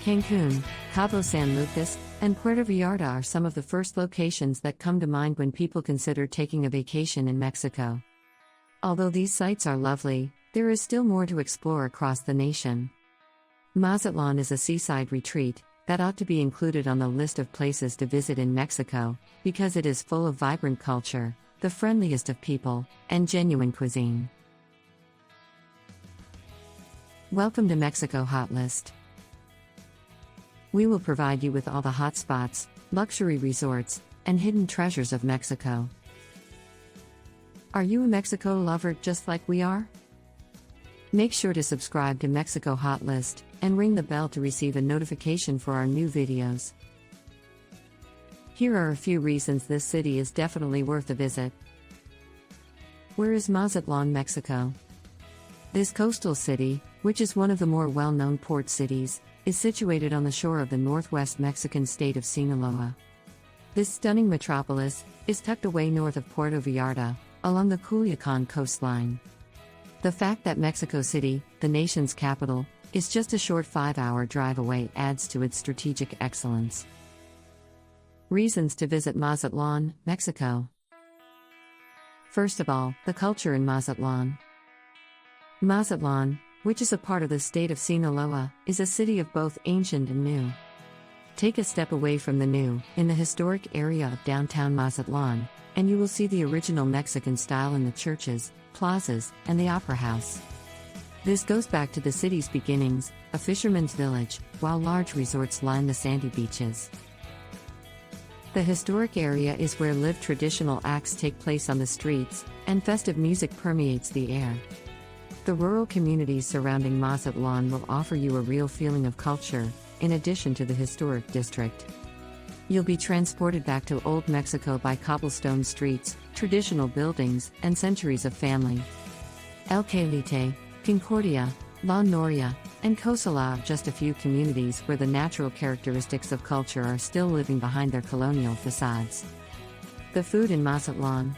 Cancun, Cabo San Lucas, and Puerta Vallarta are some of the first locations that come to mind when people consider taking a vacation in Mexico. Although these sites are lovely, there is still more to explore across the nation. Mazatlan is a seaside retreat that ought to be included on the list of places to visit in Mexico, because it is full of vibrant culture, the friendliest of people, and genuine cuisine. Welcome to Mexico Hot List. We will provide you with all the hot spots, luxury resorts, and hidden treasures of Mexico. Are you a Mexico lover just like we are? Make sure to subscribe to Mexico Hot List and ring the bell to receive a notification for our new videos. Here are a few reasons this city is definitely worth a visit. Where is Mazatlan, Mexico? This coastal city, which is one of the more well-known port cities, is situated on the shore of the northwest Mexican state of Sinaloa. This stunning metropolis is tucked away north of Puerta Vallarta, along the Culiacan coastline. The fact that Mexico City, the nation's capital, is just a short 5-hour drive away adds to its strategic excellence. Reasons to visit Mazatlan, Mexico. First of all, the culture in Mazatlan. Mazatlan, which is a part of the state of Sinaloa, is a city of both ancient and new. Take a step away from the new, in the historic area of downtown Mazatlan, and you will see the original Mexican style in the churches, plazas, and the opera house. This goes back to the city's beginnings, a fisherman's village, while large resorts line the sandy beaches. The historic area is where live traditional acts take place on the streets, and festive music permeates the air. The rural communities surrounding Mazatlan will offer you a real feeling of culture, in addition to the historic district. You'll be transported back to Old Mexico by cobblestone streets, traditional buildings, and centuries of family. El Calite, Concordia, La Noria, and Cosala are just a few communities where the natural characteristics of culture are still living behind their colonial facades. The food in Mazatlan.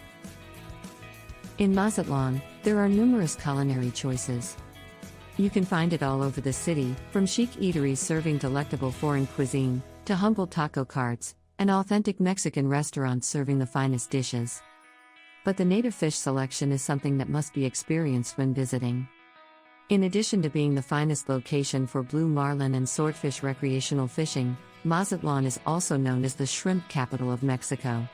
In Mazatlan, there are numerous culinary choices. You can find it all over the city, from chic eateries serving delectable foreign cuisine, to humble taco carts, and authentic Mexican restaurants serving the finest dishes. But the native fish selection is something that must be experienced when visiting. In addition to being the finest location for blue marlin and swordfish recreational fishing, Mazatlan is also known as the shrimp capital of Mexico.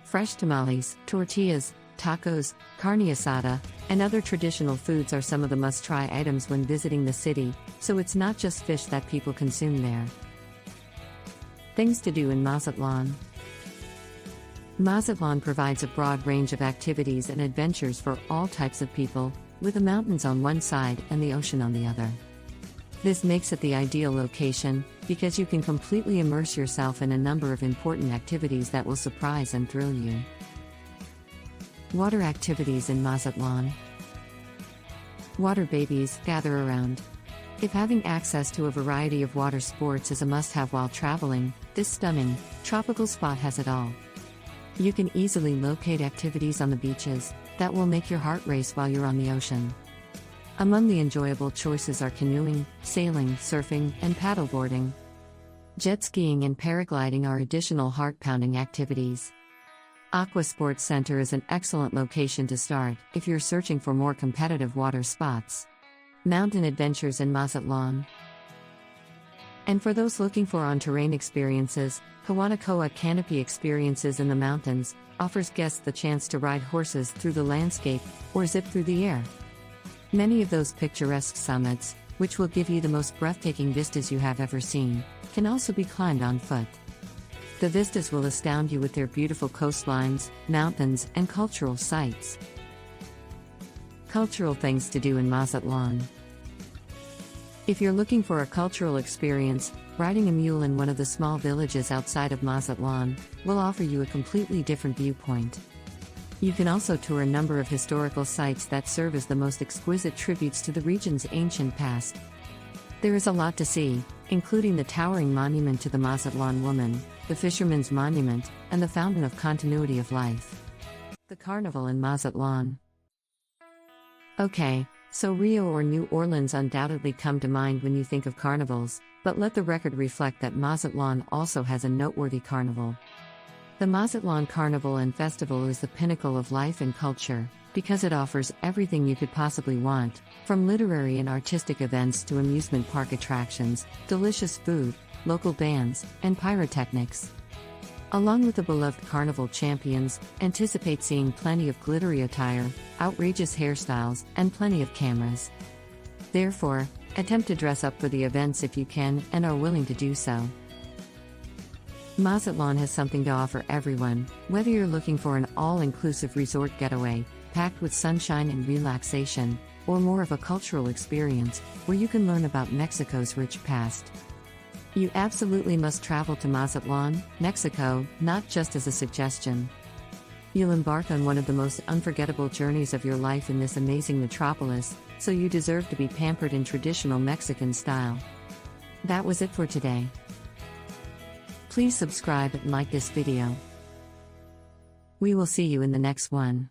Fresh tamales, tortillas, tacos, carne asada, and other traditional foods are some of the must-try items when visiting the city, so it's not just fish that people consume there. Things to do in Mazatlan. Mazatlan provides a broad range of activities and adventures for all types of people, with the mountains on one side and the ocean on the other. This makes it the ideal location, because you can completely immerse yourself in a number of important activities that will surprise and thrill you. Water activities in Mazatlan. Water babies, gather around. If having access to a variety of water sports is a must-have while traveling, this stunning, tropical spot has it all. You can easily locate activities on the beaches that will make your heart race while you're on the ocean. Among the enjoyable choices are canoeing, sailing, surfing, and paddleboarding. Jet skiing and paragliding are additional heart-pounding activities. Aqua Sports Center is an excellent location to start if you're searching for more competitive water spots. Mountain adventures in Mazatlan. And for those looking for on-terrain experiences, Kawanakoa Canopy Experiences in the Mountains offers guests the chance to ride horses through the landscape or zip through the air. Many of those picturesque summits, which will give you the most breathtaking vistas you have ever seen, can also be climbed on foot. The vistas will astound you with their beautiful coastlines, mountains, and cultural sites. Cultural things to do in Mazatlan. If you're looking for a cultural experience, riding a mule in one of the small villages outside of Mazatlan will offer you a completely different viewpoint. You can also tour a number of historical sites that serve as the most exquisite tributes to the region's ancient past. There is a lot to see, including the towering monument to the Mazatlan woman, the Fisherman's Monument, and the Fountain of Continuity of Life. The Carnival in Mazatlan. Okay, So Rio or New Orleans undoubtedly come to mind when you think of carnivals, but let the record reflect that Mazatlan also has a noteworthy carnival. The Mazatlan Carnival and Festival is the pinnacle of life and culture, because it offers everything you could possibly want, from literary and artistic events to amusement park attractions, delicious food, local bands, and pyrotechnics. Along with the beloved carnival champions, anticipate seeing plenty of glittery attire, outrageous hairstyles, and plenty of cameras. Therefore, attempt to dress up for the events if you can and are willing to do so. Mazatlan has something to offer everyone, whether you're looking for an all-inclusive resort getaway, packed with sunshine and relaxation, or more of a cultural experience, where you can learn about Mexico's rich past. You absolutely must travel to Mazatlan, Mexico, not just as a suggestion. You'll embark on one of the most unforgettable journeys of your life in this amazing metropolis, so you deserve to be pampered in traditional Mexican style. That was it for today. Please subscribe and like this video. We will see you in the next one.